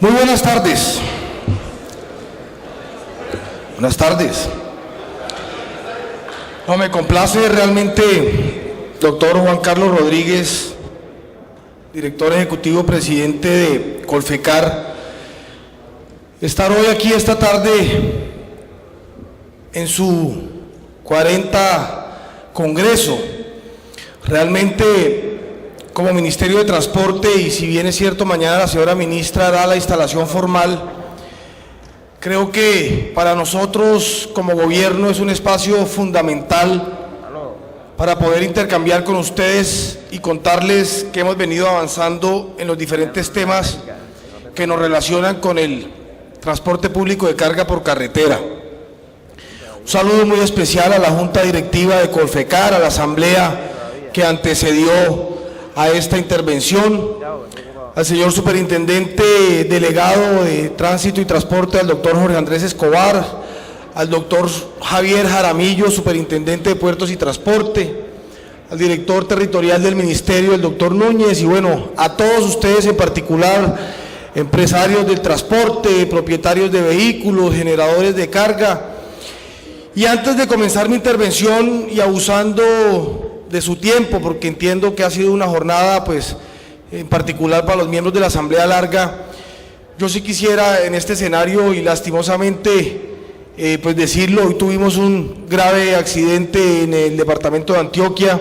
Muy buenas tardes. Buenas tardes. No, me complace realmente, doctor Juan Carlos Rodríguez, director ejecutivo, presidente de Colfecar, estar hoy aquí esta tarde en su 40 Congreso. Realmente, como Ministerio de Transporte, y si bien es cierto, mañana la señora ministra hará la instalación formal, creo que para nosotros como gobierno es un espacio fundamental para poder intercambiar con ustedes y contarles que hemos venido avanzando en los diferentes temas que nos relacionan con el transporte público de carga por carretera. Un saludo muy especial a la Junta Directiva de Colfecar, a la Asamblea que antecedió a esta intervención, al señor Superintendente Delegado de Tránsito y Transporte, al doctor Jorge Andrés Escobar, al doctor Javier Jaramillo, Superintendente de Puertos y Transporte, al Director Territorial del Ministerio, el doctor Núñez, y bueno, a todos ustedes en particular, empresarios del transporte, propietarios de vehículos, generadores de carga. Y antes de comenzar mi intervención, y abusando de su tiempo, porque entiendo que ha sido una jornada, pues, en particular para los miembros de la Asamblea larga, yo sí quisiera en este escenario, y lastimosamente, pues decirlo, hoy tuvimos un grave accidente en el departamento de Antioquia,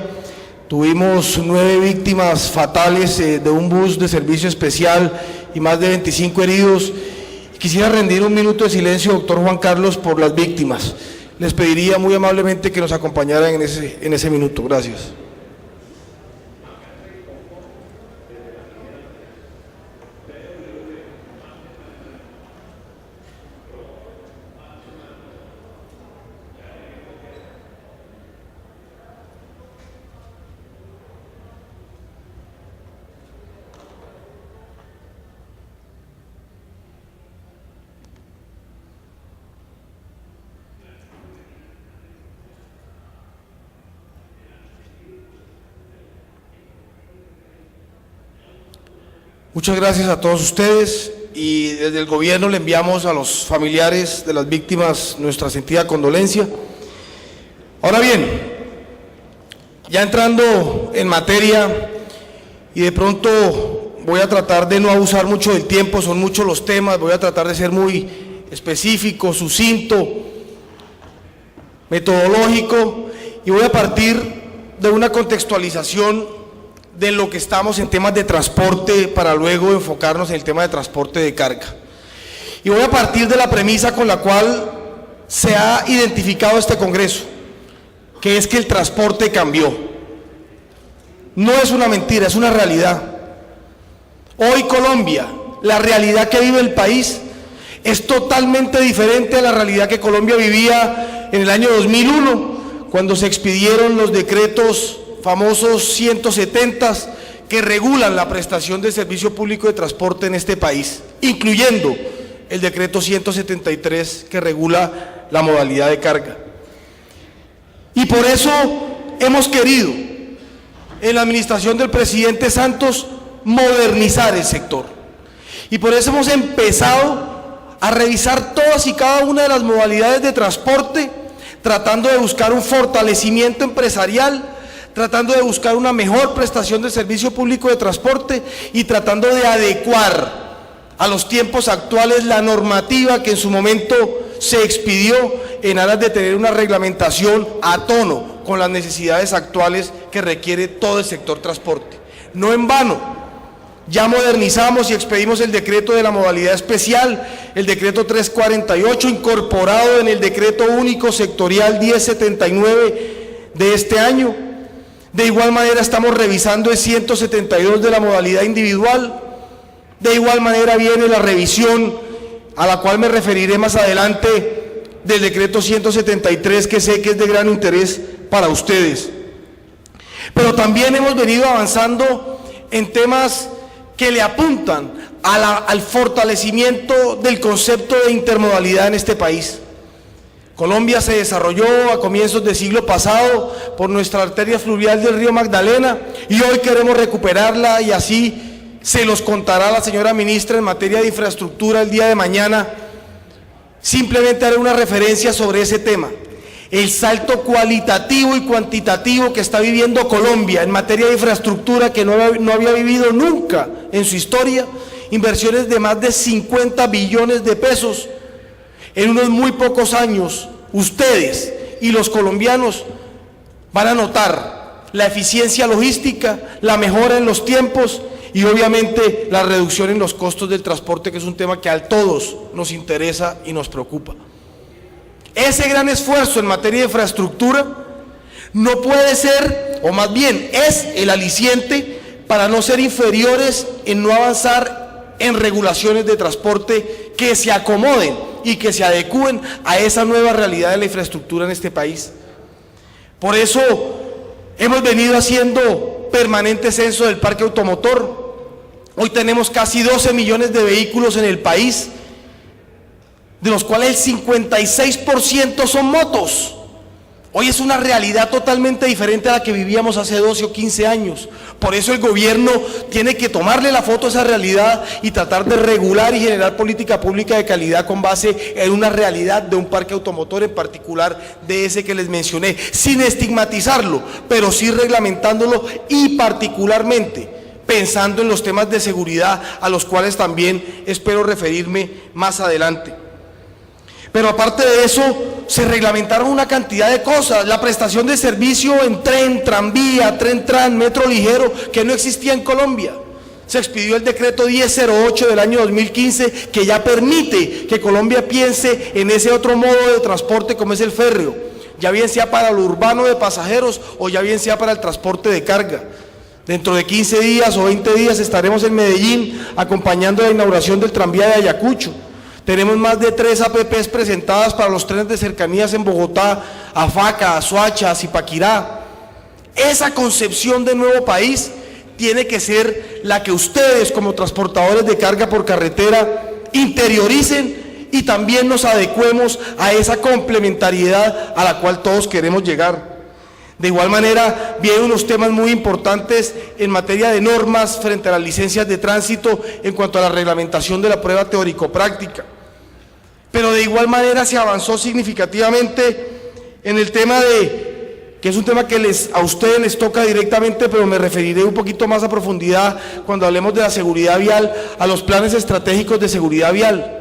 tuvimos 9 víctimas fatales de un bus de servicio especial y más de 25 heridos. Quisiera rendir un minuto de silencio, doctor Juan Carlos, por las víctimas. Les pediría muy amablemente que nos acompañaran en ese minuto. Gracias. Muchas gracias a todos ustedes, y desde el gobierno le enviamos a los familiares de las víctimas nuestra sentida condolencia. Ahora bien, ya entrando en materia, y de pronto voy a tratar de no abusar mucho del tiempo, son muchos los temas, voy a tratar de ser muy específico, sucinto, metodológico, y voy a partir de una contextualización de lo que estamos en temas de transporte para luego enfocarnos en el tema de transporte de carga. Y voy a partir de la premisa con la cual se ha identificado este Congreso, que es que el transporte cambió. No es una mentira, es una realidad. Hoy Colombia, la realidad que vive el país es totalmente diferente a la realidad que Colombia vivía en el año 2001, cuando se expidieron los decretos famosos 170 que regulan la prestación de servicio público de transporte en este país, incluyendo el decreto 173 que regula la modalidad de carga. Y por eso hemos querido, en la administración del presidente Santos, modernizar el sector. Y por eso hemos empezado a revisar todas y cada una de las modalidades de transporte, tratando de buscar un fortalecimiento empresarial, tratando de buscar una mejor prestación de servicio público de transporte y tratando de adecuar a los tiempos actuales la normativa que en su momento se expidió en aras de tener una reglamentación a tono con las necesidades actuales que requiere todo el sector transporte. No en vano, ya modernizamos y expedimos el decreto de la modalidad especial, el decreto 348, incorporado en el decreto único sectorial 1079 de este año. De igual manera estamos revisando el 172 de la modalidad individual. De igual manera viene la revisión, a la cual me referiré más adelante, del decreto 173, que sé que es de gran interés para ustedes. Pero también hemos venido avanzando en temas que le apuntan al fortalecimiento del concepto de intermodalidad en este país. Colombia se desarrolló a comienzos del siglo pasado por nuestra arteria fluvial del río Magdalena, y hoy queremos recuperarla y así se los contará la señora ministra en materia de infraestructura el día de mañana. Simplemente haré una referencia sobre ese tema. El salto cualitativo y cuantitativo que está viviendo Colombia en materia de infraestructura, que no había vivido nunca en su historia, inversiones de más de 50 billones de pesos. En unos muy pocos años, ustedes y los colombianos van a notar la eficiencia logística, la mejora en los tiempos y obviamente la reducción en los costos del transporte, que es un tema que a todos nos interesa y nos preocupa. Ese gran esfuerzo en materia de infraestructura no puede ser, o más bien es el aliciente para no ser inferiores en no avanzar en regulaciones de transporte que se acomoden y que se adecúen a esa nueva realidad de la infraestructura en este país. Por eso hemos venido haciendo permanente censo del parque automotor. Hoy tenemos casi 12 millones de vehículos en el país, de los cuales el 56% son motos. Hoy es una realidad totalmente diferente a la que vivíamos hace 12 o 15 años. Por eso el gobierno tiene que tomarle la foto a esa realidad y tratar de regular y generar política pública de calidad con base en una realidad de un parque automotor, en particular de ese que les mencioné, sin estigmatizarlo, pero sí reglamentándolo y particularmente pensando en los temas de seguridad, a los cuales también espero referirme más adelante. Pero aparte de eso, se reglamentaron una cantidad de cosas, la prestación de servicio en tren, tranvía, tren, metro ligero, que no existía en Colombia. Se expidió el decreto 1008 del año 2015, que ya permite que Colombia piense en ese otro modo de transporte como es el férreo, ya bien sea para lo urbano de pasajeros o ya bien sea para el transporte de carga. Dentro de 15 días o 20 días estaremos en Medellín acompañando la inauguración del tranvía de Ayacucho. Tenemos más de 3 APPs presentadas para los trenes de cercanías en Bogotá, a Faca, a Soacha, a Zipaquirá. Esa concepción de nuevo país tiene que ser la que ustedes como transportadores de carga por carretera interioricen y también nos adecuemos a esa complementariedad a la cual todos queremos llegar. De igual manera, vienen unos temas muy importantes en materia de normas frente a las licencias de tránsito en cuanto a la reglamentación de la prueba teórico-práctica. Pero de igual manera se avanzó significativamente en el tema que es un tema que a ustedes les toca directamente, pero me referiré un poquito más a profundidad cuando hablemos de la seguridad vial, a los planes estratégicos de seguridad vial.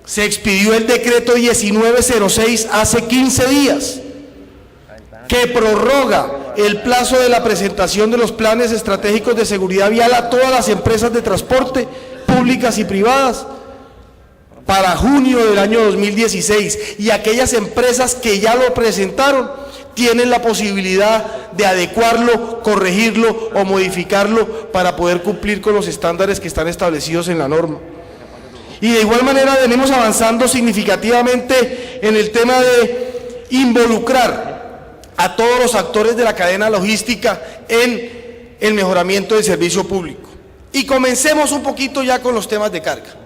Se expidió el decreto 1906 hace 15 días, que prorroga el plazo de la presentación de los planes estratégicos de seguridad vial a todas las empresas de transporte, públicas y privadas, para junio del año 2016, y aquellas empresas que ya lo presentaron tienen la posibilidad de adecuarlo, corregirlo o modificarlo para poder cumplir con los estándares que están establecidos en la norma. Y de igual manera venimos avanzando significativamente en el tema de involucrar a todos los actores de la cadena logística en el mejoramiento del servicio público. Y comencemos un poquito ya con los temas de carga.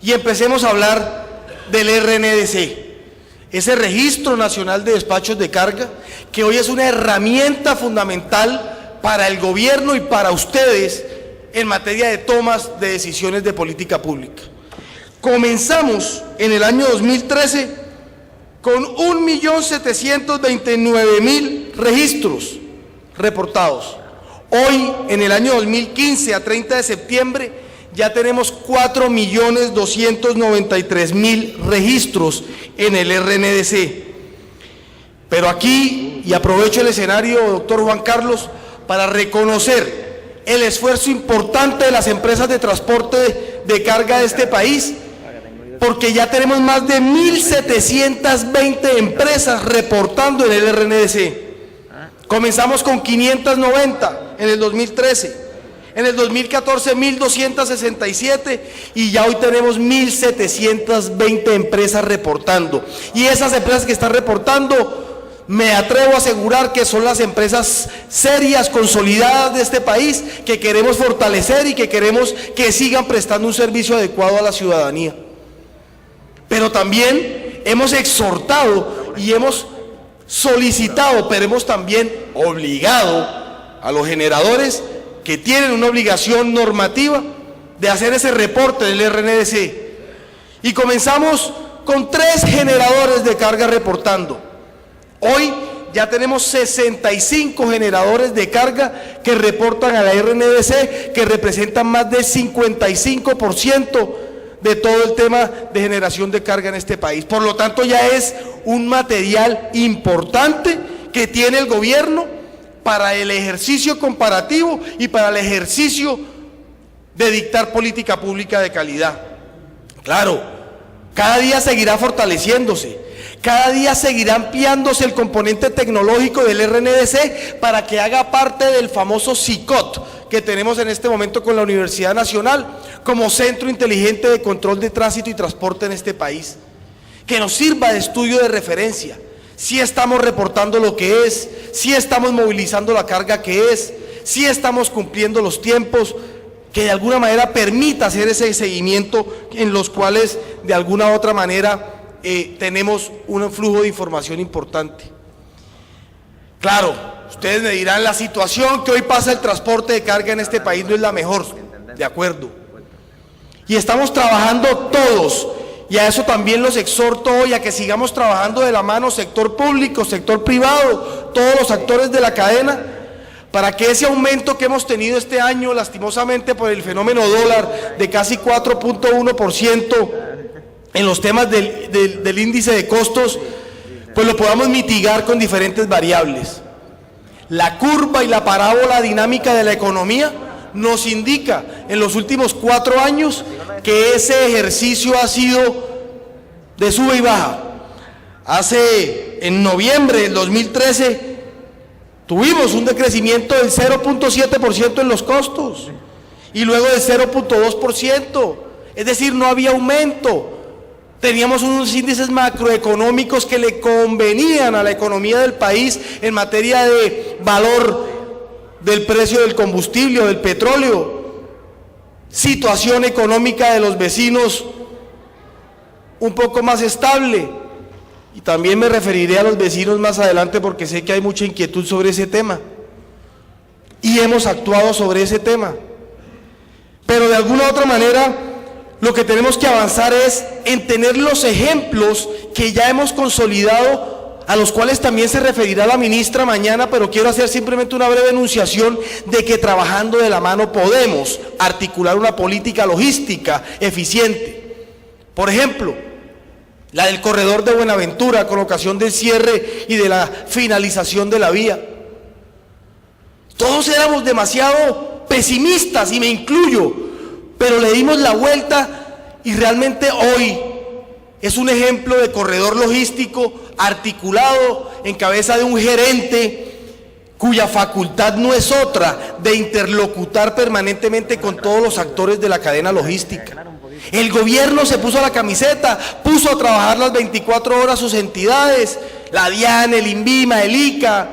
Y empecemos a hablar del RNDC, ese Registro Nacional de Despachos de Carga, que hoy es una herramienta fundamental para el gobierno y para ustedes en materia de tomas de decisiones de política pública. Comenzamos en el año 2013 con 1.729.000 registros reportados. Hoy, en el año 2015, a 30 de septiembre, ya tenemos 4.293.000 registros en el RNDC. Pero aquí, y aprovecho el escenario, doctor Juan Carlos, para reconocer el esfuerzo importante de las empresas de transporte de carga de este país, porque ya tenemos más de 1.720 empresas reportando en el RNDC. Comenzamos con 590 en el 2013. En el 2014, 1.267 y ya hoy tenemos 1.720 empresas reportando. Y esas empresas que están reportando, me atrevo a asegurar que son las empresas serias, consolidadas de este país, que queremos fortalecer y que queremos que sigan prestando un servicio adecuado a la ciudadanía. Pero también hemos exhortado y hemos solicitado, pero hemos también obligado a los generadores que tienen una obligación normativa de hacer ese reporte del RNDC. Y comenzamos con 3 generadores de carga reportando. Hoy ya tenemos 65 generadores de carga que reportan a la RNDC, que representan más del 55% de todo el tema de generación de carga en este país. Por lo tanto, ya es un material importante que tiene el gobierno para el ejercicio comparativo y para el ejercicio de dictar política pública de calidad. Claro, cada día seguirá fortaleciéndose, cada día seguirá ampliándose el componente tecnológico del RNDC para que haga parte del famoso CICOT que tenemos en este momento con la Universidad Nacional como centro inteligente de control de tránsito y transporte en este país, que nos sirva de estudio de referencia. Si estamos reportando lo que es, si estamos movilizando la carga que es, si estamos cumpliendo los tiempos, que de alguna manera permita hacer ese seguimiento en los cuales de alguna u otra manera tenemos un flujo de información importante. Claro, ustedes me dirán, la situación que hoy pasa el transporte de carga en este país no es la mejor, de acuerdo. Y estamos trabajando todos, y a eso también los exhorto hoy, a que sigamos trabajando de la mano, sector público, sector privado, todos los actores de la cadena, para que ese aumento que hemos tenido este año, lastimosamente por el fenómeno dólar, de casi 4.1% en los temas del índice de costos, pues lo podamos mitigar con diferentes variables. La curva y la parábola dinámica de la economía nos indica en los últimos 4 años que ese ejercicio ha sido de sube y baja. En noviembre del 2013 tuvimos un decrecimiento del 0.7% en los costos y luego del 0.2%, es decir, no había aumento. Teníamos unos índices macroeconómicos que le convenían a la economía del país en materia de valor del precio del combustible o del petróleo, situación económica de los vecinos un poco más estable, y también me referiré a los vecinos más adelante porque sé que hay mucha inquietud sobre ese tema y hemos actuado sobre ese tema, pero de alguna u otra manera lo que tenemos que avanzar es en tener los ejemplos que ya hemos consolidado, a los cuales también se referirá la ministra mañana, pero quiero hacer simplemente una breve enunciación de que trabajando de la mano podemos articular una política logística eficiente. Por ejemplo, la del corredor de Buenaventura, con ocasión del cierre y de la finalización de la vía. Todos éramos demasiado pesimistas, y me incluyo, pero le dimos la vuelta y realmente hoy es un ejemplo de corredor logístico articulado en cabeza de un gerente cuya facultad no es otra de interlocutar permanentemente con todos los actores de la cadena logística. El gobierno se puso a la camiseta, puso a trabajar las 24 horas sus entidades, la DIAN, el INVIMA, el ICA,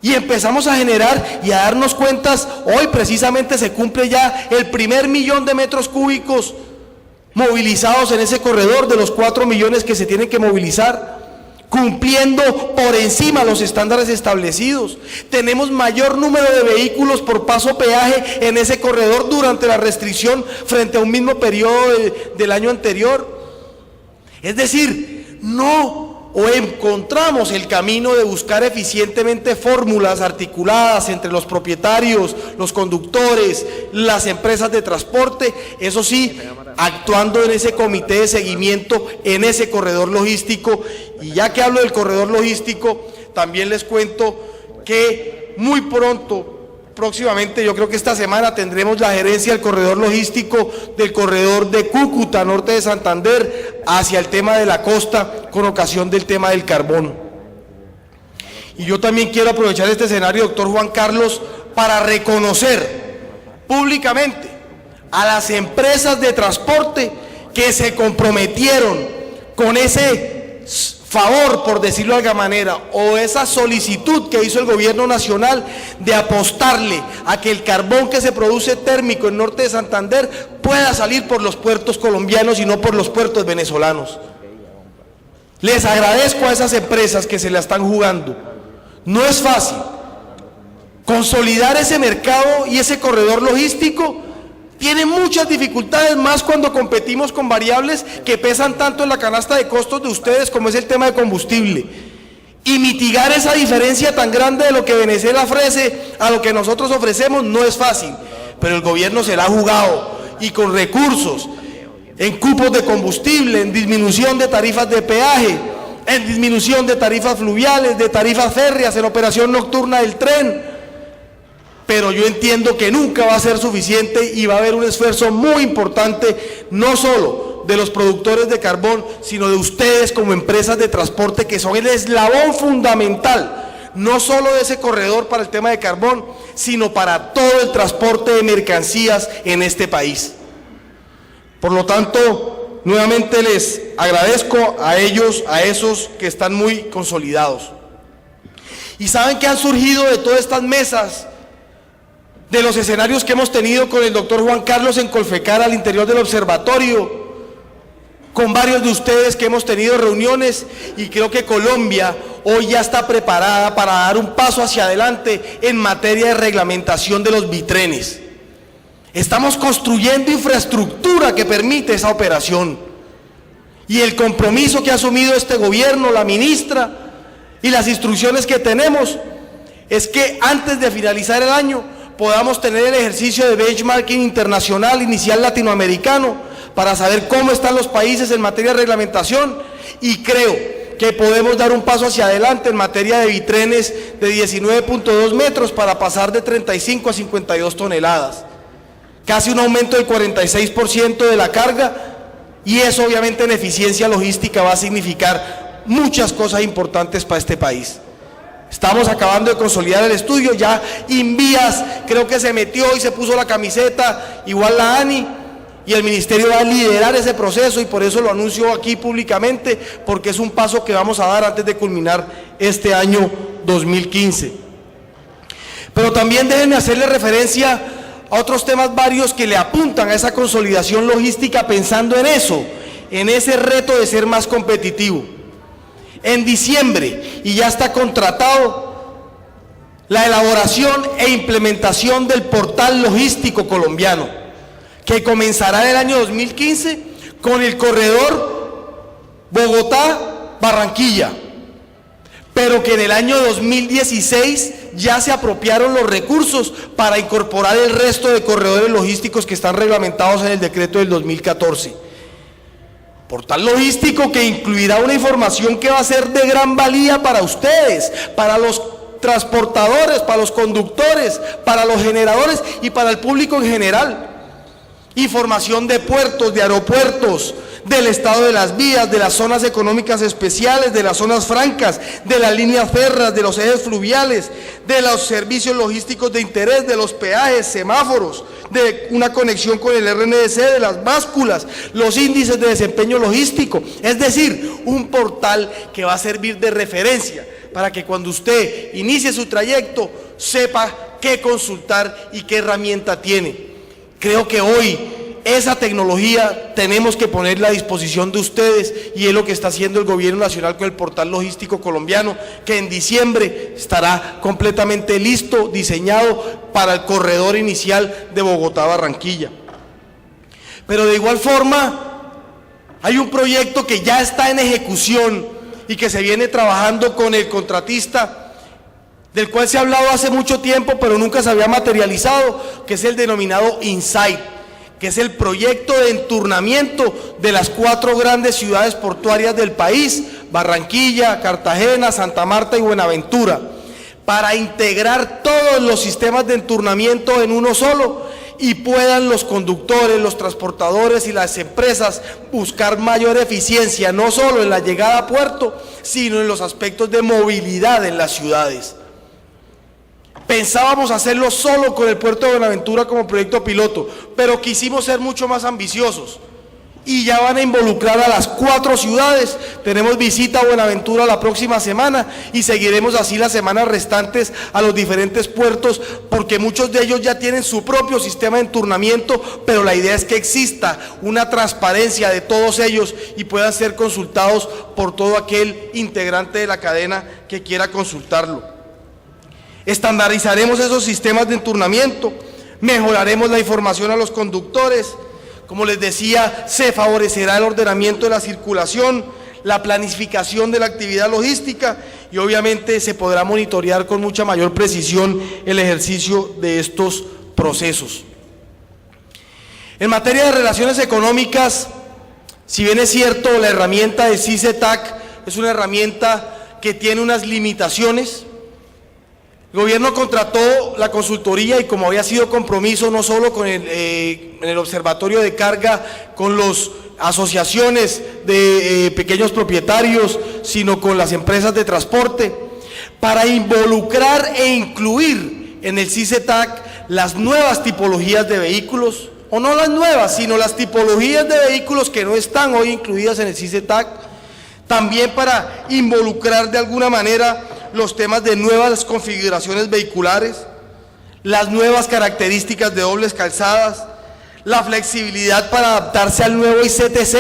y empezamos a generar y a darnos cuentas. Hoy precisamente se cumple ya el primer 1.000.000 de metros cúbicos movilizados en ese corredor de los 4 millones que se tienen que movilizar, cumpliendo por encima los estándares establecidos. Tenemos mayor número de vehículos por paso peaje en ese corredor durante la restricción frente a un mismo periodo del año anterior. Es decir, encontramos el camino de buscar eficientemente fórmulas articuladas entre los propietarios, los conductores, las empresas de transporte, eso sí, actuando en ese comité de seguimiento, en ese corredor logístico. Y ya que hablo del corredor logístico, también les cuento que muy pronto, próximamente, yo creo que esta semana, tendremos la gerencia del corredor logístico del corredor de Cúcuta, norte de Santander, hacia el tema de la costa, con ocasión del tema del carbón. Y yo también quiero aprovechar este escenario, doctor Juan Carlos, para reconocer públicamente a las empresas de transporte que se comprometieron con ese favor, por decirlo de alguna manera, o esa solicitud que hizo el gobierno nacional de apostarle a que el carbón que se produce térmico en norte de Santander pueda salir por los puertos colombianos y no por los puertos venezolanos. Les agradezco a esas empresas que se la están jugando. No es fácil, Consolidar ese mercado y ese corredor logístico tiene muchas dificultades, más cuando competimos con variables que pesan tanto en la canasta de costos de ustedes como es el tema de combustible. Y mitigar esa diferencia tan grande de lo que Venezuela ofrece a lo que nosotros ofrecemos no es fácil, pero el gobierno se la ha jugado y con recursos, en cupos de combustible, en disminución de tarifas de peaje, en disminución de tarifas fluviales, de tarifas férreas, en operación nocturna del tren. Pero yo entiendo que nunca va a ser suficiente y va a haber un esfuerzo muy importante, no solo de los productores de carbón, sino de ustedes como empresas de transporte, que son el eslabón fundamental, no solo de ese corredor para el tema de carbón, sino para todo el transporte de mercancías en este país. Por lo tanto, nuevamente les agradezco a ellos, a esos que están muy consolidados. Y saben que han surgido de todas estas mesas, de los escenarios que hemos tenido con el doctor Juan Carlos en Colfecar al interior del observatorio, con varios de ustedes que hemos tenido reuniones, y creo que Colombia hoy ya está preparada para dar un paso hacia adelante en materia de reglamentación de los bitrenes. Estamos construyendo infraestructura que permite esa operación, y el compromiso que ha asumido este gobierno, la ministra, y las instrucciones que tenemos, es que antes de finalizar el año podamos tener el ejercicio de benchmarking internacional inicial latinoamericano para saber cómo están los países en materia de reglamentación, y creo que podemos dar un paso hacia adelante en materia de bitrenes de 19.2 metros para pasar de 35 a 52 toneladas, casi un aumento del 46% de la carga, y eso obviamente en eficiencia logística va a significar muchas cosas importantes para este país. Estamos acabando de consolidar el estudio, ya Invías creo que se metió y se puso la camiseta, igual la ANI, y el ministerio va a liderar ese proceso, y por eso lo anuncio aquí públicamente, porque es un paso que vamos a dar antes de culminar este año 2015. Pero también déjenme hacerle referencia a otros temas varios que le apuntan a esa consolidación logística, pensando en eso, en ese reto de ser más competitivo. En diciembre, y ya está contratado, la elaboración e implementación del portal logístico colombiano, que comenzará en el año 2015 con el corredor Bogotá-Barranquilla, pero que en el año 2016 ya se apropiaron los recursos para incorporar el resto de corredores logísticos que están reglamentados en el decreto del 2014. Portal logístico que incluirá una información que va a ser de gran valía para ustedes, para los transportadores, para los conductores, para los generadores y para el público en general. Información de puertos, de aeropuertos, del estado de las vías, de las zonas económicas especiales, de las zonas francas, de las líneas férreas, de los ejes fluviales, de los servicios logísticos de interés, de los peajes, semáforos, de una conexión con el RNDC, de las básculas, los índices de desempeño logístico. Es decir, un portal que va a servir de referencia para que cuando usted inicie su trayecto sepa qué consultar y qué herramienta tiene. Creo que hoy esa tecnología tenemos que ponerla a disposición de ustedes, y es lo que está haciendo el gobierno nacional con el portal logístico colombiano, que en diciembre estará completamente listo, diseñado para el corredor inicial de Bogotá-Barranquilla. Pero de igual forma, hay un proyecto que ya está en ejecución y que se viene trabajando con el contratista, del cual se ha hablado hace mucho tiempo, pero nunca se había materializado, que es el denominado InSight, que es el proyecto de enturnamiento de las 4 grandes ciudades portuarias del país, Barranquilla, Cartagena, Santa Marta y Buenaventura, para integrar todos los sistemas de enturnamiento en uno solo, y puedan los conductores, los transportadores y las empresas buscar mayor eficiencia, no solo en la llegada a puerto, sino en los aspectos de movilidad en las ciudades. Pensábamos hacerlo solo con el puerto de Buenaventura como proyecto piloto, pero quisimos ser mucho más ambiciosos, y ya van a involucrar a las 4 ciudades. Tenemos visita a Buenaventura la próxima semana, y seguiremos así las semanas restantes a los diferentes puertos, porque muchos de ellos ya tienen su propio sistema de enturnamiento, pero la idea es que exista una transparencia de todos ellos y puedan ser consultados por todo aquel integrante de la cadena que quiera consultarlo. Estandarizaremos esos sistemas de enturnamiento, mejoraremos la información a los conductores. Como les decía, se favorecerá el ordenamiento de la circulación, la planificación de la actividad logística y obviamente se podrá monitorear con mucha mayor precisión el ejercicio de estos procesos. En materia de relaciones económicas, si bien es cierto, la herramienta de CICETAC es una herramienta que tiene unas limitaciones. El gobierno contrató la consultoría y como había sido compromiso no solo con en el observatorio de carga, con las asociaciones de pequeños propietarios, sino con las empresas de transporte, para involucrar e incluir en el CICETAC las nuevas tipologías de vehículos, o no las nuevas, sino las tipologías de vehículos que no están hoy incluidas en el CICETAC, también para involucrar de alguna manera los temas de nuevas configuraciones vehiculares, las nuevas características de dobles calzadas, la flexibilidad para adaptarse al nuevo ICTC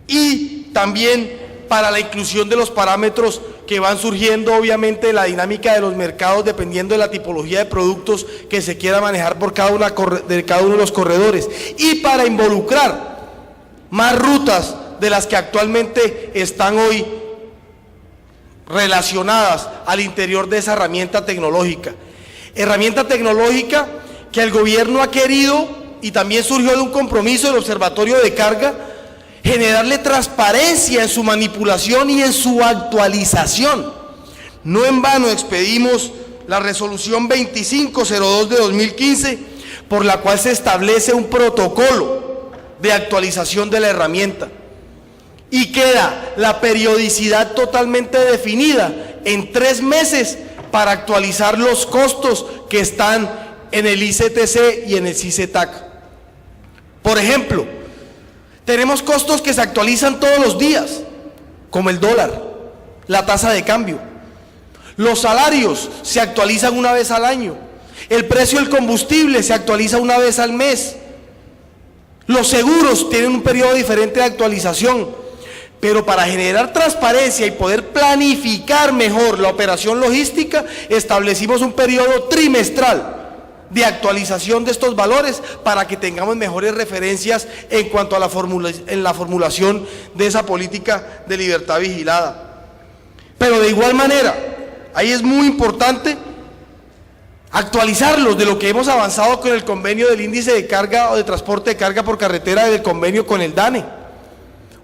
y también para la inclusión de los parámetros que van surgiendo obviamente de la dinámica de los mercados dependiendo de la tipología de productos que se quiera manejar por cada uno de los corredores y para involucrar más rutas de las que actualmente están hoy relacionadas al interior de esa herramienta tecnológica. Herramienta tecnológica que el gobierno ha querido, y también surgió de un compromiso del observatorio de carga, generarle transparencia en su manipulación y en su actualización. No en vano expedimos la resolución 2502 de 2015, por la cual se establece un protocolo de actualización de la herramienta. Y queda la periodicidad totalmente definida en 3 meses para actualizar los costos que están en el ICTC y en el CICETAC. Por ejemplo, tenemos costos que se actualizan todos los días, como el dólar, la tasa de cambio. Los salarios se actualizan una vez al año. El precio del combustible se actualiza una vez al mes. Los seguros tienen un periodo diferente de actualización. Pero para generar transparencia y poder planificar mejor la operación logística, establecimos un periodo trimestral de actualización de estos valores para que tengamos mejores referencias en cuanto a la formulación de esa política de libertad vigilada. Pero de igual manera, ahí es muy importante actualizarlos de lo que hemos avanzado con el convenio del índice de carga o de transporte de carga por carretera del convenio con el DANE.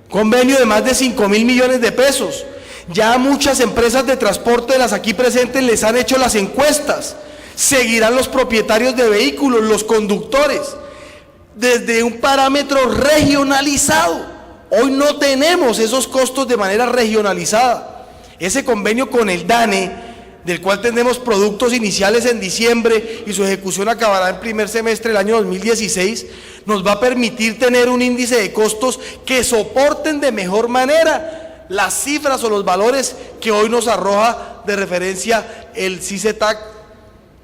Convenio de más de 5.000 millones de pesos. Ya muchas empresas de transporte de las aquí presentes les han hecho las encuestas. Seguirán los propietarios de vehículos, los conductores, desde un parámetro regionalizado. Hoy no tenemos esos costos de manera regionalizada. Ese convenio con el DANE, del cual tendremos productos iniciales en diciembre y su ejecución acabará en primer semestre del año 2016, nos va a permitir tener un índice de costos que soporten de mejor manera las cifras o los valores que hoy nos arroja de referencia el CICETAC.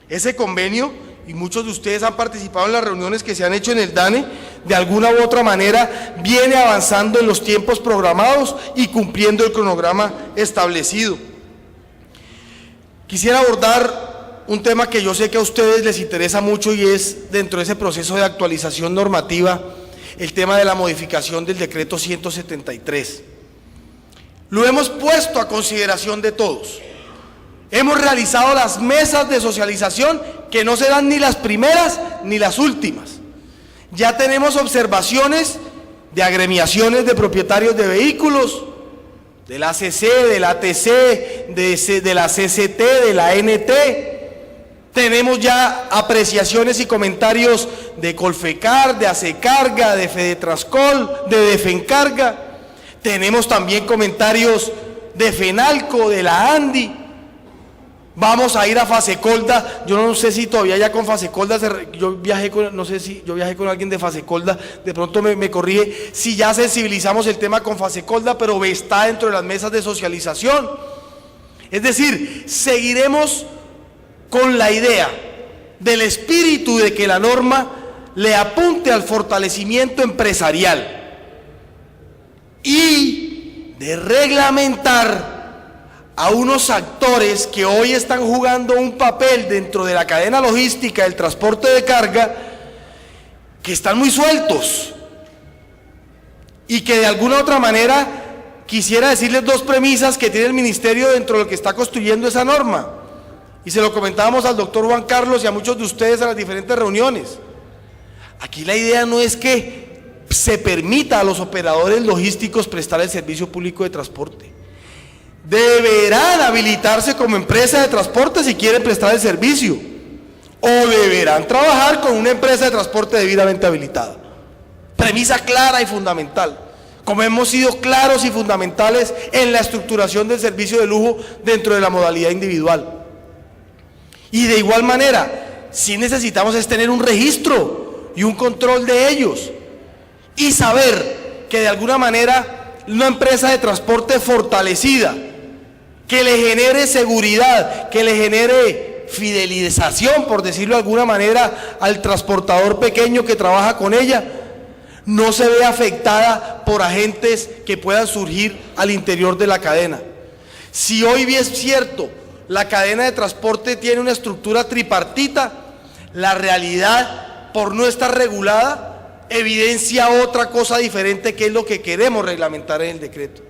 Ese convenio, y muchos de ustedes han participado en las reuniones que se han hecho en el DANE, de alguna u otra manera viene avanzando en los tiempos programados y cumpliendo el cronograma establecido. Quisiera abordar un tema que yo sé que a ustedes les interesa mucho y es, dentro de ese proceso de actualización normativa, el tema de la modificación del decreto 173. Lo hemos puesto a consideración de todos. Hemos realizado las mesas de socialización que no serán ni las primeras ni las últimas. Ya tenemos observaciones de agremiaciones de propietarios de vehículos, de la ACC, de la ATC, de la CCT, de la NT. Tenemos ya apreciaciones y comentarios de Colfecar, de Acecarga, de Fedetrascol, de Defencarga. Tenemos también comentarios de Fenalco, de la ANDI. Vamos a ir a Fasecolda. Yo no sé si todavía ya con Fasecolda, yo viajé con alguien de Fasecolda, de pronto me corrige si ya sensibilizamos el tema con Fasecolda, pero está dentro de las mesas de socialización. Es decir, seguiremos con la idea del espíritu de que la norma le apunte al fortalecimiento empresarial y de reglamentar a unos actores que hoy están jugando un papel dentro de la cadena logística del transporte de carga, que están muy sueltos, y que de alguna u otra manera quisiera decirles dos premisas que tiene el ministerio dentro de lo que está construyendo esa norma, y se lo comentábamos al doctor Juan Carlos y a muchos de ustedes en las diferentes reuniones. Aquí la idea no es que se permita a los operadores logísticos prestar el servicio público de transporte. Deberán habilitarse como empresa de transporte si quieren prestar el servicio, o deberán trabajar con una empresa de transporte debidamente habilitada. Premisa clara y fundamental, como hemos sido claros y fundamentales en la estructuración del servicio de lujo dentro de la modalidad individual. Y de igual manera, sí necesitamos es tener un registro y un control de ellos, y saber que de alguna manera una empresa de transporte fortalecida, que le genere seguridad, que le genere fidelización, por decirlo de alguna manera, al transportador pequeño que trabaja con ella, no se ve afectada por agentes que puedan surgir al interior de la cadena. Si hoy bien es cierto, la cadena de transporte tiene una estructura tripartita, la realidad, por no estar regulada, evidencia otra cosa diferente, que es lo que queremos reglamentar en el decreto.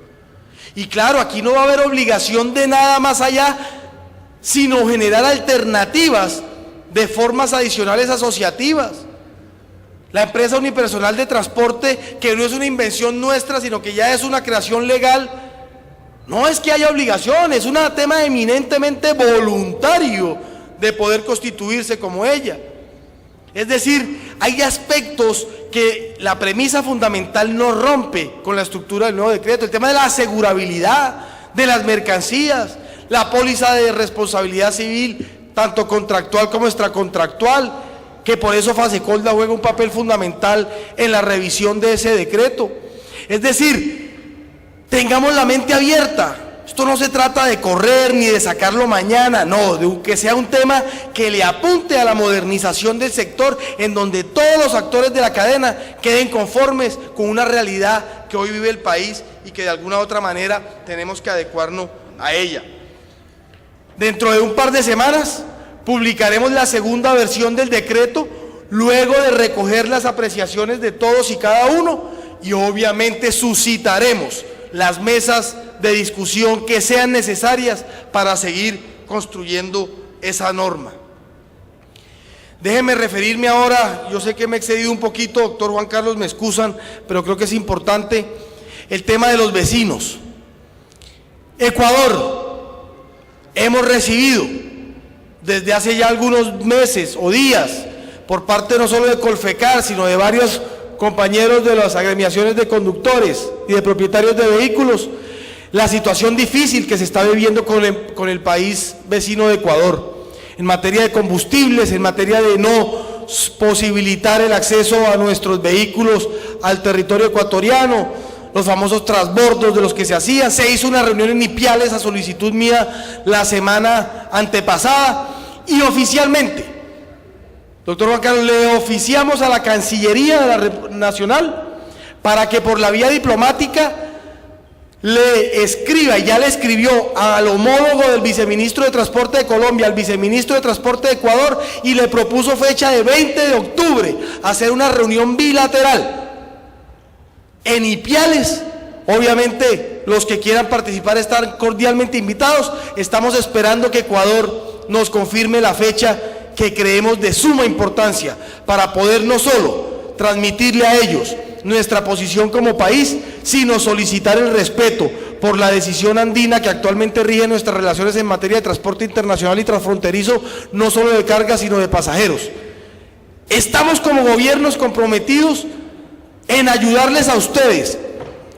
Y claro, aquí no va a haber obligación de nada más allá, sino generar alternativas de formas adicionales asociativas. La empresa unipersonal de transporte, que no es una invención nuestra, sino que ya es una creación legal, no es que haya obligación, es un tema eminentemente voluntario de poder constituirse como ella. Es decir, hay aspectos que la premisa fundamental no rompe con la estructura del nuevo decreto. El tema de la asegurabilidad de las mercancías, la póliza de responsabilidad civil, tanto contractual como extracontractual, que por eso Fasecolda juega un papel fundamental en la revisión de ese decreto. Es decir, tengamos la mente abierta. Esto no se trata de correr ni de sacarlo mañana, no, de que sea un tema que le apunte a la modernización del sector, en donde todos los actores de la cadena queden conformes con una realidad que hoy vive el país y que de alguna u otra manera tenemos que adecuarnos a ella. Dentro de un par de semanas publicaremos la segunda versión del decreto, luego de recoger las apreciaciones de todos y cada uno, y obviamente suscitaremos las mesas de discusión que sean necesarias para seguir construyendo esa norma. Déjenme referirme ahora, yo sé que me he excedido un poquito, doctor Juan Carlos, me excusan, pero creo que es importante, el tema de los vecinos. Ecuador, hemos recibido desde hace ya algunos meses o días, por parte no solo de Colfecar, sino de varios compañeros de las agremiaciones de conductores y de propietarios de vehículos, la situación difícil que se está viviendo con el país vecino de Ecuador, en materia de combustibles, en materia de no posibilitar el acceso a nuestros vehículos al territorio ecuatoriano, los famosos transbordos de los que se hacían. Se hizo una reunión en Ipiales a solicitud mía la semana antepasada, y oficialmente, doctor Juan Carlos, le oficiamos a la Cancillería de la Nacional para que por la vía diplomática le escriba, y ya le escribió al homólogo del viceministro de Transporte de Colombia, al viceministro de Transporte de Ecuador, y le propuso fecha de 20 de octubre, hacer una reunión bilateral en Ipiales. Obviamente los que quieran participar están cordialmente invitados. Estamos esperando que Ecuador nos confirme la fecha, que creemos de suma importancia para poder no solo transmitirle a ellos nuestra posición como país, sino solicitar el respeto por la decisión andina que actualmente rige nuestras relaciones en materia de transporte internacional y transfronterizo, no solo de carga, sino de pasajeros. Estamos como gobiernos comprometidos en ayudarles a ustedes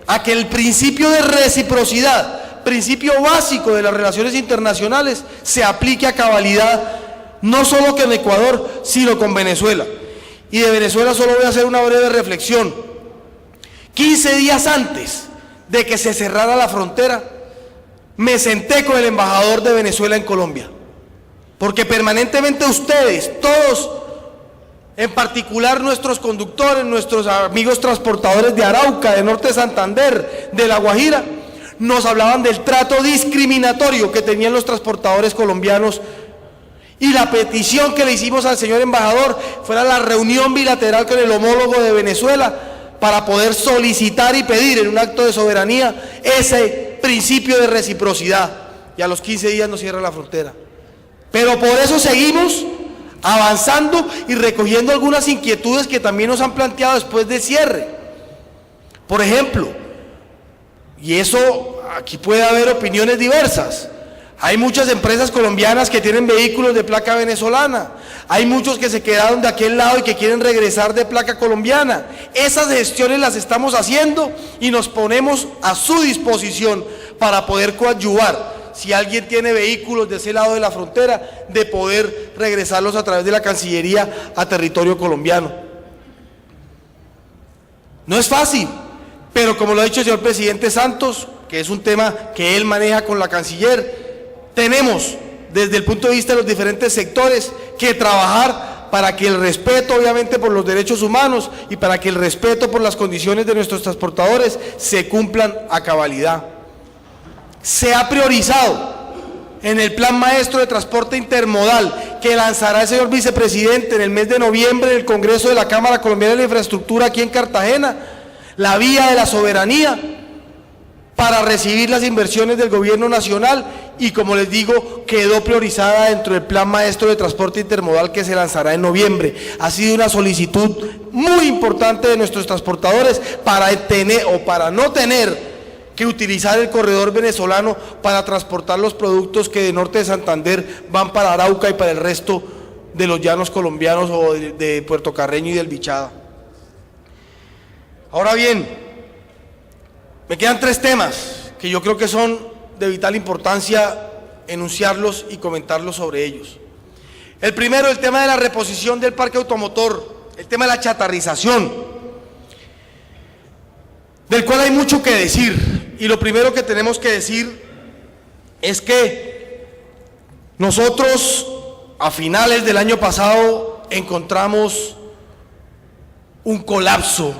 a que el principio de reciprocidad, principio básico de las relaciones internacionales, se aplique a cabalidad, no solo que en Ecuador, sino con Venezuela. Y de Venezuela solo voy a hacer una breve reflexión. 15 días antes de que se cerrara la frontera, me senté con el embajador de Venezuela en Colombia, porque permanentemente ustedes, todos, en particular nuestros conductores, nuestros amigos transportadores de Arauca, de Norte de Santander, de La Guajira, nos hablaban del trato discriminatorio que tenían los transportadores colombianos, y la petición que le hicimos al señor embajador fuera la reunión bilateral con el homólogo de Venezuela para poder solicitar y pedir en un acto de soberanía ese principio de reciprocidad, y a los 15 días nos cierra la frontera. Pero por eso seguimos avanzando y recogiendo algunas inquietudes que también nos han planteado después del cierre. Por ejemplo, y eso aquí puede haber opiniones diversas, hay muchas empresas colombianas que tienen vehículos de placa venezolana, hay muchos que se quedaron de aquel lado y que quieren regresar de placa colombiana. Esas gestiones las estamos haciendo y nos ponemos a su disposición para poder coadyuvar, si alguien tiene vehículos de ese lado de la frontera, de poder regresarlos a través de la Cancillería a territorio colombiano. No es fácil, pero como lo ha dicho el señor presidente Santos, que es un tema que él maneja con la canciller, tenemos desde el punto de vista de los diferentes sectores que trabajar para que el respeto obviamente por los derechos humanos y para que el respeto por las condiciones de nuestros transportadores se cumplan a cabalidad. Se ha priorizado en el Plan Maestro de Transporte Intermodal que lanzará el señor vicepresidente en el mes de noviembre en el Congreso de la Cámara Colombiana de la Infraestructura aquí en Cartagena, la vía de la soberanía para recibir las inversiones del gobierno nacional, y como les digo, quedó priorizada dentro del Plan Maestro de Transporte Intermodal que se lanzará en noviembre. Ha sido una solicitud muy importante de nuestros transportadores para no tener que utilizar el corredor venezolano para transportar los productos que de norte de Santander van para Arauca y para el resto de los llanos colombianos o de Puerto Carreño y del Bichada. Ahora bien, me quedan 3 temas que yo creo que son de vital importancia enunciarlos y comentarlos sobre ellos. El primero, el tema de la reposición del parque automotor, el tema de la chatarrización, del cual hay mucho que decir, y lo primero que tenemos que decir es que nosotros a finales del año pasado encontramos un colapso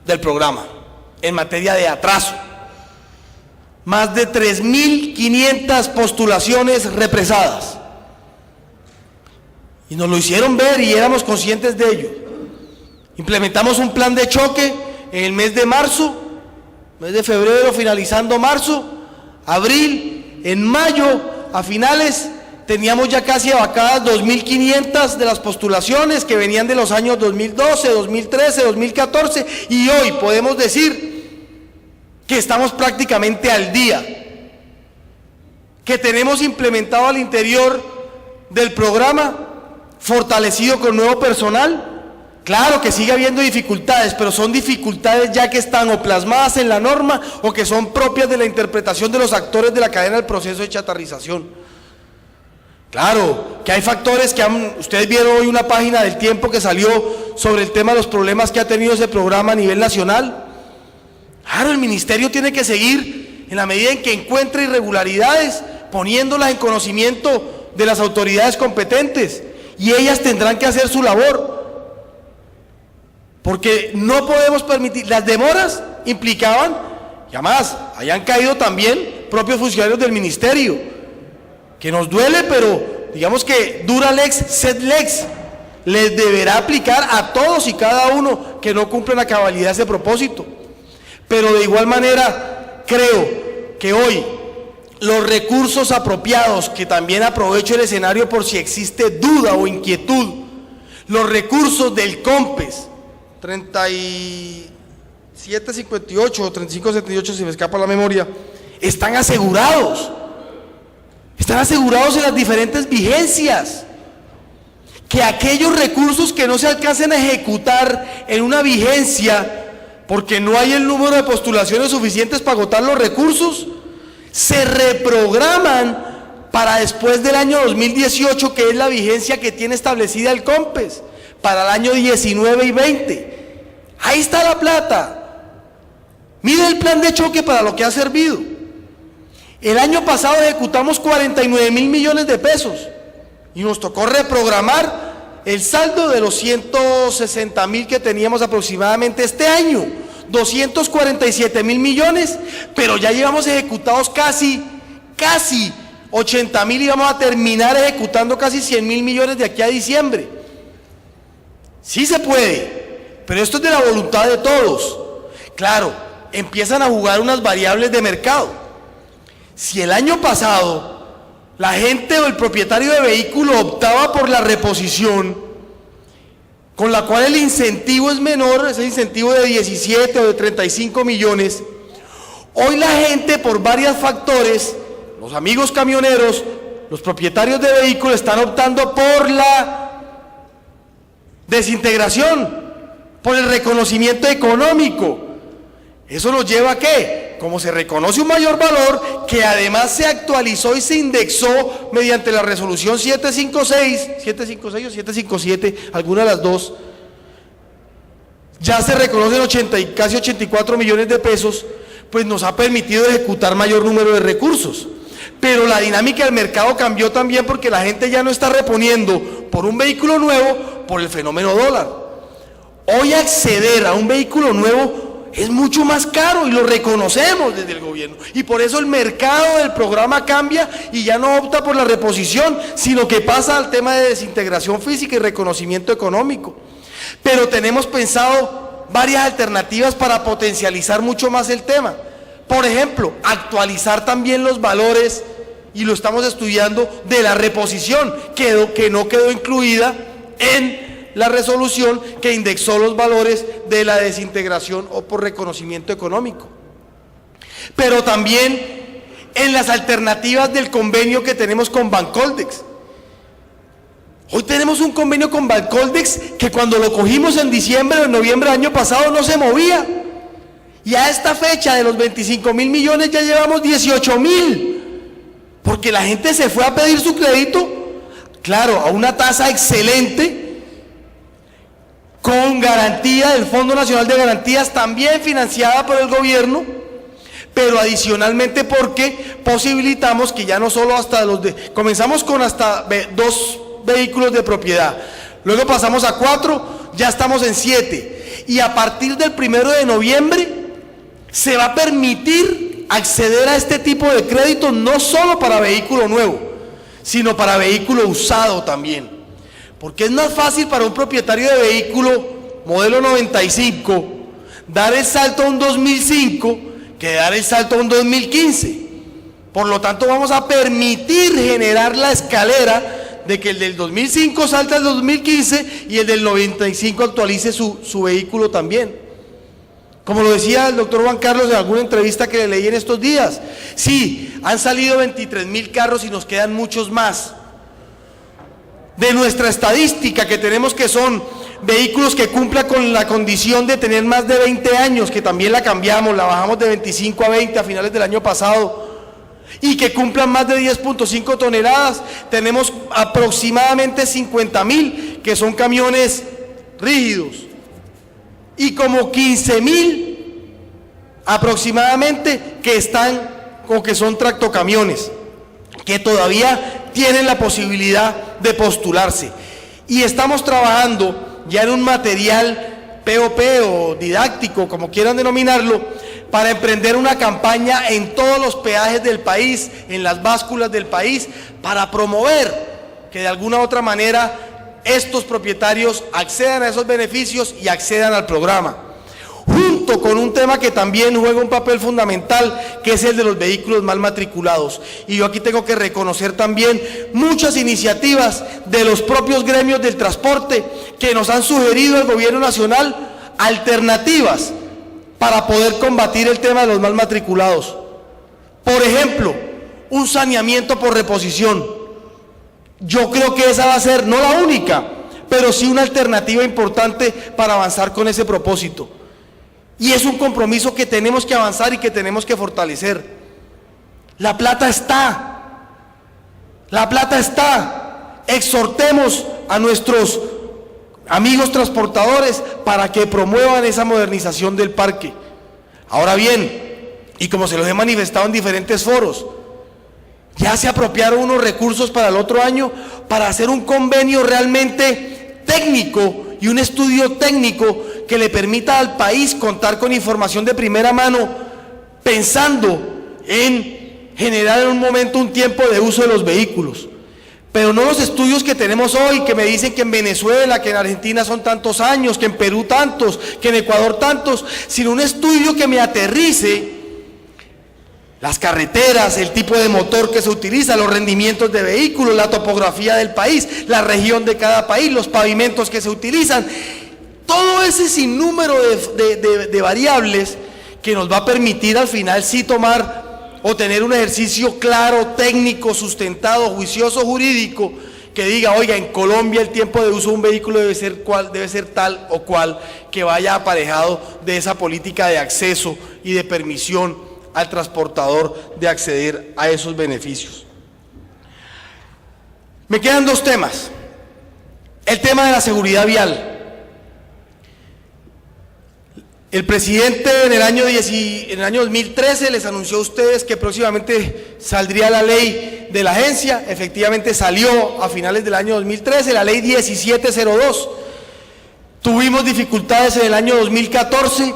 del programa en materia de atraso. Más de 3.500 postulaciones represadas. Y nos lo hicieron ver y éramos conscientes de ello. Implementamos un plan de choque en el mes de marzo, mes de febrero, finalizando marzo, abril, en mayo, a finales, teníamos ya casi abarcadas 2.500 de las postulaciones que venían de los años 2012, 2013, 2014, y hoy podemos decir que estamos prácticamente al día, que tenemos implementado al interior del programa, fortalecido con nuevo personal. Claro que sigue habiendo dificultades, pero son dificultades ya que están o plasmadas en la norma o que son propias de la interpretación de los actores de la cadena del proceso de chatarrización. Claro que hay factores que ustedes vieron hoy una página del Tiempo que salió sobre el tema de los problemas que ha tenido ese programa a nivel nacional. Claro, el ministerio tiene que seguir en la medida en que encuentre irregularidades, poniéndolas en conocimiento de las autoridades competentes, y ellas tendrán que hacer su labor, porque no podemos permitir. Las demoras implicaban, y además hayan caído también propios funcionarios del ministerio, que nos duele, pero digamos que dura lex sed lex, les deberá aplicar a todos y cada uno que no cumplen a cabalidad ese propósito. Pero de igual manera creo que hoy los recursos apropiados, que también aprovecho el escenario por si existe duda o inquietud, los recursos del COMPES 3758 o 3578, si me escapa la memoria, están asegurados en las diferentes vigencias. Que aquellos recursos que no se alcancen a ejecutar en una vigencia porque no hay el número de postulaciones suficientes para agotar los recursos, se reprograman para después del año 2018, que es la vigencia que tiene establecida el COMPES, para el año 19 y 20. Ahí está la plata. Mire el plan de choque para lo que ha servido. El año pasado ejecutamos 49.000 millones de pesos y nos tocó reprogramar el saldo de los 160.000 que teníamos aproximadamente este año. 247.000 millones, pero ya llevamos ejecutados casi 80.000 y vamos a terminar ejecutando casi 100.000 millones de aquí a diciembre. Sí se puede, pero esto es de la voluntad de todos. Claro, empiezan a jugar unas variables de mercado. Si el año pasado la gente o el propietario de vehículo optaba por la reposición, con la cual el incentivo es menor, ese incentivo de 17 o de 35 millones, hoy la gente por varios factores, los amigos camioneros, los propietarios de vehículos están optando por la desintegración, por el reconocimiento económico. ¿Eso nos lleva a qué? Como se reconoce un mayor valor, que además se actualizó y se indexó mediante la resolución 756 o 757, alguna de las dos, ya se reconocen casi 84 millones de pesos, pues nos ha permitido ejecutar mayor número de recursos. Pero la dinámica del mercado cambió también porque la gente ya no está reponiendo por un vehículo nuevo por el fenómeno dólar. Hoy acceder a un vehículo nuevo es mucho más caro y lo reconocemos desde el gobierno, y por eso el mercado del programa cambia y ya no opta por la reposición, sino que pasa al tema de desintegración física y reconocimiento económico. Pero tenemos pensado varias alternativas para potencializar mucho más el tema. Por ejemplo, actualizar también los valores, y lo estamos estudiando, de la reposición, que no quedó incluida en la resolución que indexó los valores de la desintegración o por reconocimiento económico. Pero también en las alternativas del convenio que tenemos con Bancoldex. Hoy tenemos un convenio con Bancoldex que cuando lo cogimos en diciembre o en noviembre del año pasado no se movía. Y a esta fecha de los 25.000 millones ya llevamos 18.000. Porque la gente se fue a pedir su crédito, claro, a una tasa excelente, con garantía del Fondo Nacional de Garantías, también financiada por el gobierno, pero adicionalmente porque posibilitamos que ya no solo comenzamos con hasta 2 vehículos de propiedad, luego pasamos a 4, ya estamos en 7, y a partir del 1 de noviembre se va a permitir acceder a este tipo de créditos no solo para vehículo nuevo, sino para vehículo usado también. Porque es más fácil para un propietario de vehículo modelo 95 dar el salto a un 2005 que dar el salto a un 2015. Por lo tanto, vamos a permitir generar la escalera de que el del 2005 salte al 2015 y el del 95 actualice su vehículo también. Como lo decía el doctor Juan Carlos en alguna entrevista que le leí en estos días, sí, han salido 23.000 carros y nos quedan muchos más. De nuestra estadística que tenemos, que son vehículos que cumplan con la condición de tener más de 20 años, que también la cambiamos, la bajamos de 25 a 20 a finales del año pasado, y que cumplan más de 10.5 toneladas, tenemos aproximadamente 50.000 que son camiones rígidos, y como 15.000 aproximadamente que están o que son tractocamiones, que todavía tienen la posibilidad de postularse. Y estamos trabajando ya en un material POP o didáctico, como quieran denominarlo, para emprender una campaña en todos los peajes del país, en las básculas del país, para promover que de alguna u otra manera estos propietarios accedan a esos beneficios y accedan al programa. Junto con un tema que también juega un papel fundamental, que es el de los vehículos mal matriculados. Y yo aquí tengo que reconocer también muchas iniciativas de los propios gremios del transporte que nos han sugerido al gobierno nacional alternativas para poder combatir el tema de los mal matriculados. Por ejemplo, un saneamiento por reposición. Yo creo que esa va a ser, no la única, pero sí una alternativa importante para avanzar con ese propósito. Y es un compromiso que tenemos que avanzar y que tenemos que fortalecer. La plata está. La plata está. Exhortemos a nuestros amigos transportadores para que promuevan esa modernización del parque. Ahora bien, y como se los he manifestado en diferentes foros, ya se apropiaron unos recursos para el otro año para hacer un convenio realmente técnico y un estudio técnico que le permita al país contar con información de primera mano, pensando en generar en un momento un tiempo de uso de los vehículos. Pero no los estudios que tenemos hoy, que me dicen que en Venezuela, que en Argentina son tantos años, que en Perú tantos, que en Ecuador tantos, sino un estudio que me aterrice las carreteras, el tipo de motor que se utiliza, los rendimientos de vehículos, la topografía del país, la región de cada país, los pavimentos que se utilizan, todo ese sinnúmero de variables que nos va a permitir al final sí tomar o tener un ejercicio claro, técnico, sustentado, juicioso, jurídico, que diga, oiga, en Colombia el tiempo de uso de un vehículo debe ser tal o cual, que vaya aparejado de esa política de acceso y de permisión al transportador de acceder a esos beneficios. Me quedan dos temas. El tema de la seguridad vial. El presidente en el año 2013 les anunció a ustedes que próximamente saldría la ley de la agencia. Efectivamente salió a finales del año 2013, la ley 1702. Tuvimos dificultades en el año 2014,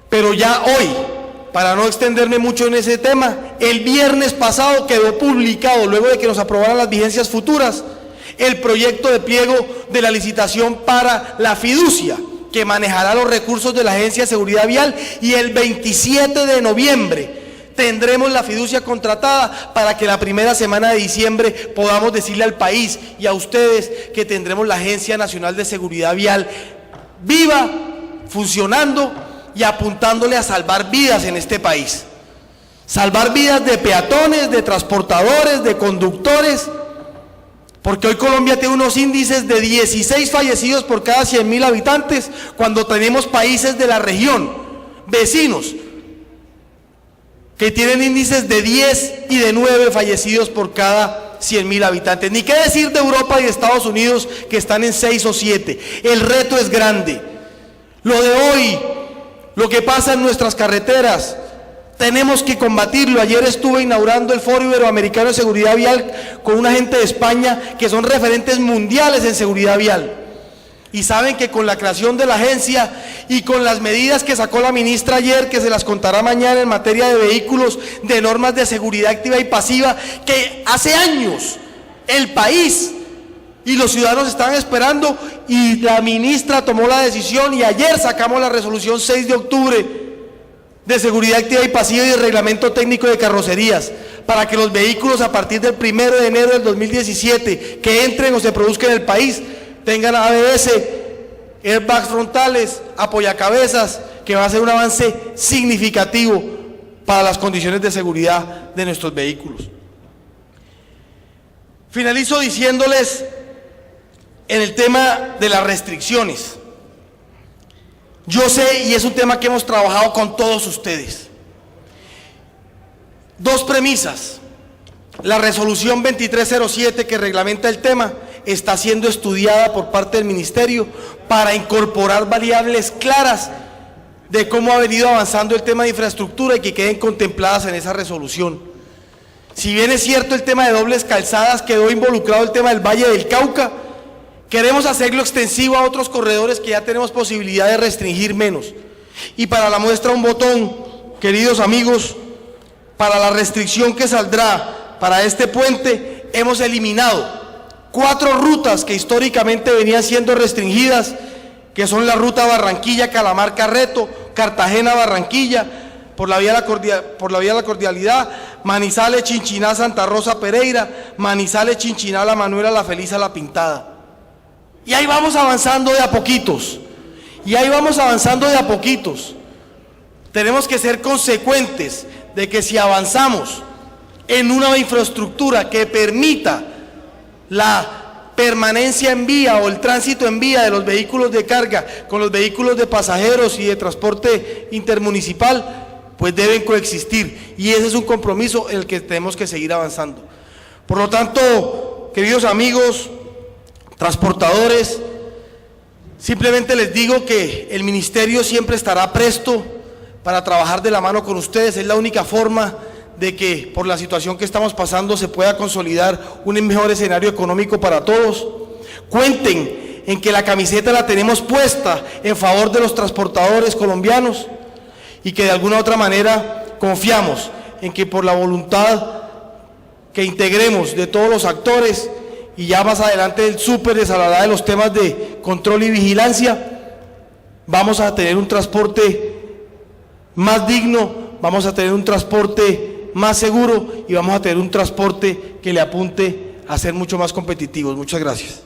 pero ya hoy, para no extenderme mucho en ese tema, el viernes pasado quedó publicado, luego de que nos aprobaran las vigencias futuras, el proyecto de pliego de la licitación para la fiducia, que manejará los recursos de la Agencia de Seguridad Vial, y el 27 de noviembre tendremos la fiducia contratada para que la primera semana de diciembre podamos decirle al país y a ustedes que tendremos la Agencia Nacional de Seguridad Vial viva, funcionando y apuntándole a salvar vidas en este país. Salvar vidas de peatones, de transportadores, de conductores, porque hoy Colombia tiene unos índices de 16 fallecidos por cada 100.000 habitantes, cuando tenemos países de la región, vecinos, que tienen índices de 10 y de 9 fallecidos por cada 100.000 habitantes. Ni qué decir de Europa y de Estados Unidos, que están en 6 o 7. El reto es grande. Lo de hoy, lo que pasa en nuestras carreteras, tenemos que combatirlo. Ayer estuve inaugurando el Foro Iberoamericano de Seguridad Vial con una gente de España que son referentes mundiales en seguridad vial. Y saben que con la creación de la agencia y con las medidas que sacó la ministra ayer, que se las contará mañana en materia de vehículos, de normas de seguridad activa y pasiva, que hace años el país y los ciudadanos estaban esperando, y la ministra tomó la decisión y ayer sacamos la resolución 6 de octubre de seguridad activa y pasiva y de reglamento técnico de carrocerías, para que los vehículos a partir del 1 de enero del 2017 que entren o se produzcan en el país tengan ABS, airbags frontales, apoyacabezas, que va a ser un avance significativo para las condiciones de seguridad de nuestros vehículos. Finalizo diciéndoles en el tema de las restricciones. Yo sé, y es un tema que hemos trabajado con todos ustedes. Dos premisas. La resolución 2307 que reglamenta el tema está siendo estudiada por parte del Ministerio para incorporar variables claras de cómo ha venido avanzando el tema de infraestructura y que queden contempladas en esa resolución. Si bien es cierto el tema de dobles calzadas, quedó involucrado el tema del Valle del Cauca, queremos hacerlo extensivo a otros corredores que ya tenemos posibilidad de restringir menos. Y para la muestra un botón, queridos amigos, para la restricción que saldrá para este puente, hemos eliminado 4 rutas que históricamente venían siendo restringidas, que son la ruta Barranquilla-Calamar-Carreto, Cartagena-Barranquilla, por la vía de la Cordialidad, Manizales-Chinchiná-Santa Rosa-Pereira, Manizales-Chinchiná-La Manuela-La Feliz-La Pintada. Y ahí vamos avanzando de a poquitos, Tenemos que ser consecuentes de que si avanzamos en una infraestructura que permita la permanencia en vía o el tránsito en vía de los vehículos de carga con los vehículos de pasajeros y de transporte intermunicipal, pues deben coexistir, y ese es un compromiso en el que tenemos que seguir avanzando. Por lo tanto, queridos amigos transportadores, simplemente les digo que el Ministerio siempre estará presto para trabajar de la mano con ustedes. Es la única forma de que por la situación que estamos pasando se pueda consolidar un mejor escenario económico para todos. Cuenten en que la camiseta la tenemos puesta en favor de los transportadores colombianos y que de alguna u otra manera confiamos en que por la voluntad que integremos de todos los actores, y ya más adelante el súper les hablará de los temas de control y vigilancia, vamos a tener un transporte más digno, vamos a tener un transporte más seguro y vamos a tener un transporte que le apunte a ser mucho más competitivos. Muchas gracias.